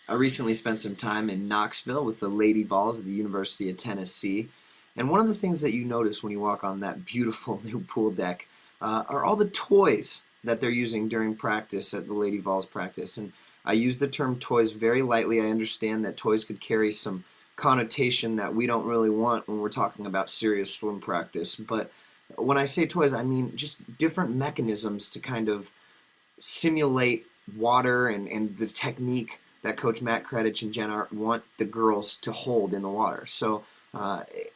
I recently spent some time in Knoxville with the Lady Vols at the University of Tennessee, and one of the things that you notice when you walk on that beautiful new pool deck are all the toys that they're using during practice at the Lady Vols practice. And I use the term toys very lightly. I understand that toys could carry some connotation that we don't really want when we're talking about serious swim practice, but when I say toys, I mean just different mechanisms to kind of simulate water and the technique that Coach Matt Kredich and Jen Art want the girls to hold in the water. So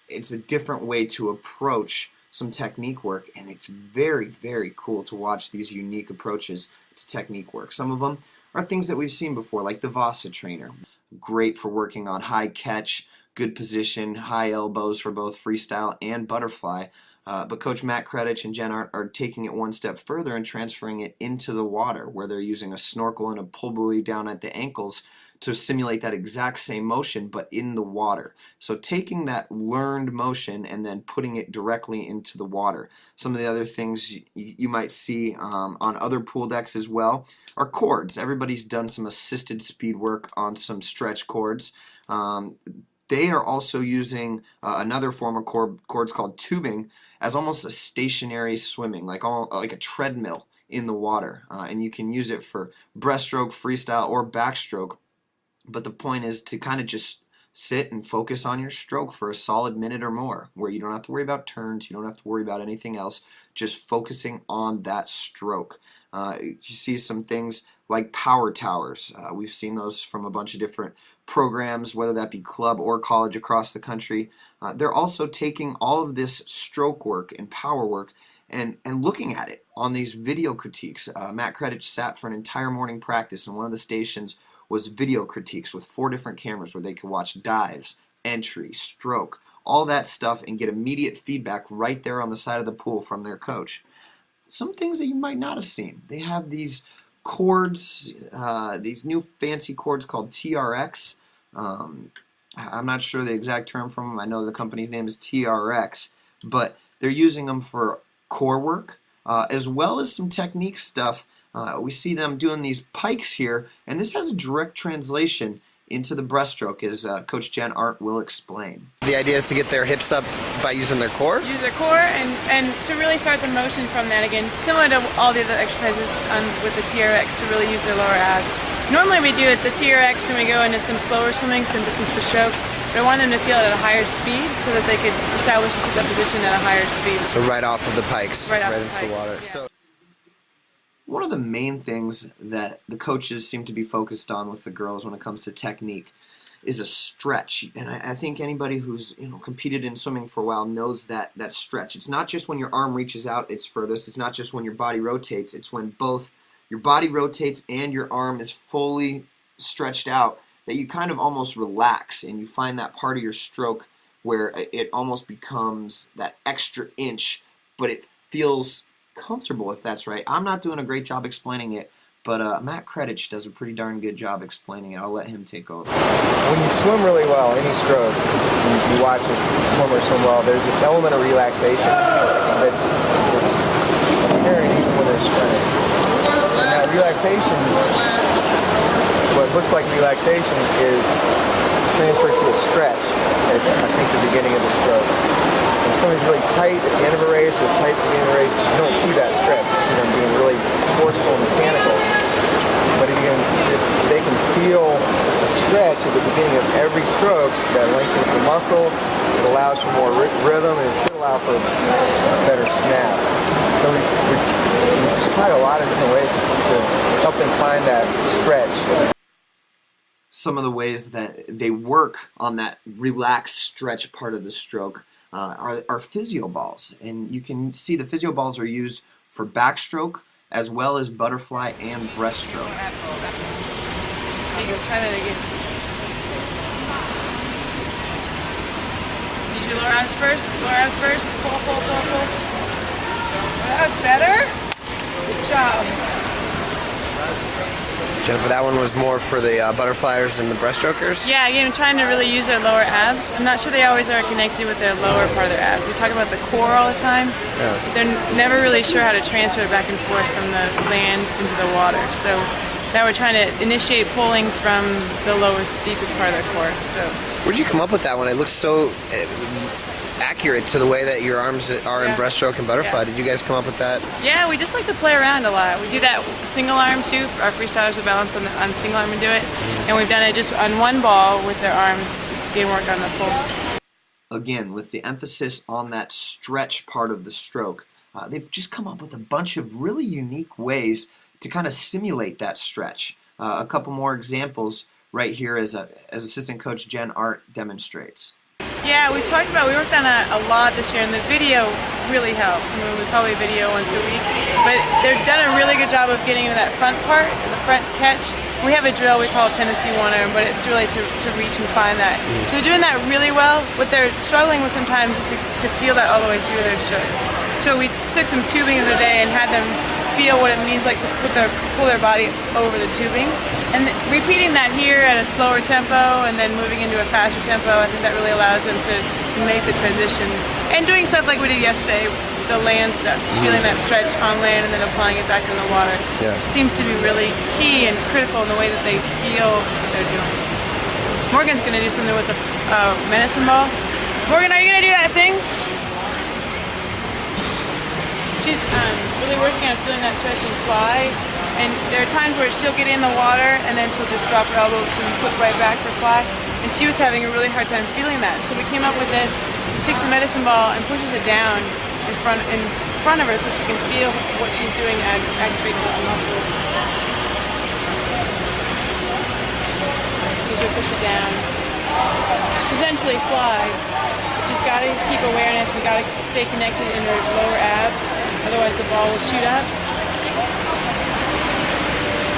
it's a different way to approach some technique work, and it's very, very cool to watch these unique approaches to technique work. Some of them are things that we've seen before, like the Vasa trainer. Great for working on high catch, good position, high elbows for both freestyle and butterfly. But Coach Matt Kredich and Jen Art are taking it one step further and transferring it into the water, where they're using a snorkel and a pull buoy down at the ankles to simulate that exact same motion, but in the water. So taking that learned motion and then putting it directly into the water. Some of the other things you might see on other pool decks as well are cords. Everybody's done some assisted speed work on some stretch cords. They are also using another form of cords called tubing as almost a stationary swimming, like a treadmill in the water. And you can use it for breaststroke, freestyle, or backstroke. But the point is to kind of just sit and focus on your stroke for a solid minute or more, where you don't have to worry about turns, you don't have to worry about anything else, just focusing on that stroke. You see some things like power towers. We've seen those from a bunch of different programs, whether that be club or college across the country. They're also taking all of this stroke work and power work and looking at it on these video critiques. Matt Kredich sat for an entire morning practice, and one of the stations was video critiques with 4 different cameras where they could watch dives, entry, stroke, all that stuff, and get immediate feedback right there on the side of the pool from their coach. Some things that you might not have seen. They have these cords, these new fancy cords called TRX. I'm not sure the exact term from them. I know the company's name is TRX, but they're using them for core work as well as some technique stuff. We see them doing these pikes here, and this has a direct translation into the breaststroke, as Coach Jen Art will explain. The idea is to get their hips up by using their core? Use their core and to really start the motion from that again, similar to all the other exercises with the TRX, to really use their lower abs. Normally we do it the TRX when we go into some slower swimming, some distance per stroke, but I want them to feel it at a higher speed so that they could establish and sit that position at a higher speed. So right off of the pikes, right into the water. Yeah. So one of the main things that the coaches seem to be focused on with the girls when it comes to technique is a stretch. And I think anybody who's competed in swimming for a while knows that stretch. It's not just when your arm reaches out its furthest. It's not just when your body rotates. It's when both your body rotates and your arm is fully stretched out that you kind of almost relax, and you find that part of your stroke where it almost becomes that extra inch, but it feels comfortable, if that's right. I'm not doing a great job explaining it, but Matt Kredich does a pretty darn good job explaining it. I'll let him take over. When you swim really well, any stroke, you watch a swimmer swim well, there's this element of relaxation that's apparent even when they're swimming. And that relaxation, what looks like relaxation, is transferred to a stretch at, I think, the beginning of the stroke. When somebody's really tight at the end of a race or tight at the beginning of a race, you don't see that stretch. You see them being really forceful and mechanical. But if they can feel a stretch at the beginning of every stroke, that lengthens the muscle, it allows for more rhythm, and it should allow for a better snap. So we just tried a lot of different ways to help them find that stretch. Some of the ways that they work on that relaxed stretch part of the stroke are physio balls, and you can see the physio balls are used for backstroke as well as butterfly and breaststroke. There you go, try that again. Use your lower abs first, pull. That was better. Good job. So Jennifer, that one was more for the butterfliers and the breaststrokers? Yeah, again, I'm trying to really use their lower abs. I'm not sure they always are connected with their lower part of their abs. We talk about the core all the time. Yeah. They're never really sure how to transfer it back and forth from the land into the water. So that we're trying to initiate pulling from the lowest, deepest part of their core. So, where'd you come up with that one? It looks so accurate to the way that your arms are in breaststroke and butterfly. Did you guys come up with that? Yeah, we just like to play around a lot. We do that single arm too. Our freestylers will balance on single arm and do it. And we've done it just on one ball with their arms, getting work on the pull. Again, with the emphasis on that stretch part of the stroke, they've just come up with a bunch of really unique ways to kind of simulate that stretch. A couple more examples right here as assistant coach Jen Art demonstrates. Yeah, we worked on a lot this year, and the video really helps. I mean, we probably video once a week, but they've done a really good job of getting into that front part, the front catch. We have a drill we call Tennessee One Arm, but it's really to reach and find that. So they're doing that really well. What they're struggling with sometimes is to feel that all the way through their stroke. So we took some tubing the other day and had them feel what it means like to pull their body over the tubing. And repeating that here at a slower tempo and then moving into a faster tempo, I think that really allows them to make the transition. And doing stuff like we did yesterday, the land stuff, feeling that stretch on land and then applying it back in the water. Yeah. Seems to be really key and critical in the way that they feel what they're doing. Morgan's going to do something with the medicine ball. Morgan, are you going to do that thing? She's really working on feeling that stretch and fly, and there are times where she'll get in the water and then she'll just drop her elbows and slip right back for fly, and she was having a really hard time feeling that. So we came up with this, takes the medicine ball and pushes it down in front of her so she can feel what she's doing and activate those muscles. Usually push it down. Essentially fly. She's got to keep awareness and got to stay connected in her lower abs, otherwise the ball will shoot up.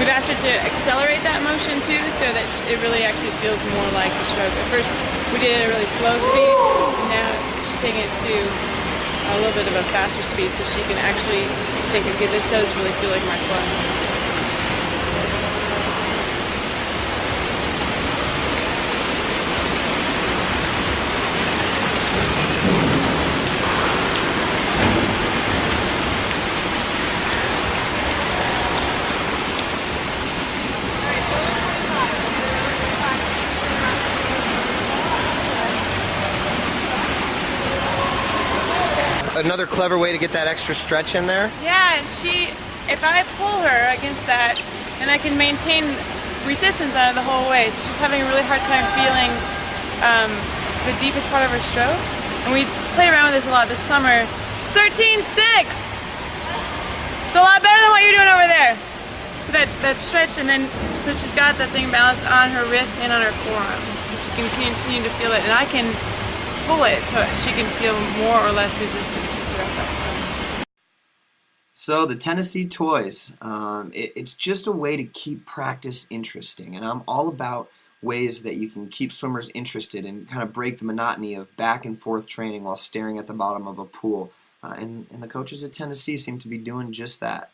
We've asked her to accelerate that motion too, so that it really actually feels more like the stroke. At first we did it at a really slow speed, and now she's taking it to a little bit of a faster speed so she can actually think, okay, this does really feel like my flow. Another clever way to get that extra stretch in there? Yeah, if I pull her against that, then I can maintain resistance out of the whole way. So she's having a really hard time feeling the deepest part of her stroke. And we played around with this a lot this summer. It's 13-6! It's a lot better than what you're doing over there. So that stretch, and then so she's got that thing balanced on her wrist and on her forearm. So she can continue to feel it, and I can pull it so she can feel more or less resistance throughout that. So the Tennessee toys, it's just a way to keep practice interesting, and I'm all about ways that you can keep swimmers interested and kind of break the monotony of back and forth training while staring at the bottom of a pool. And the coaches at Tennessee seem to be doing just that.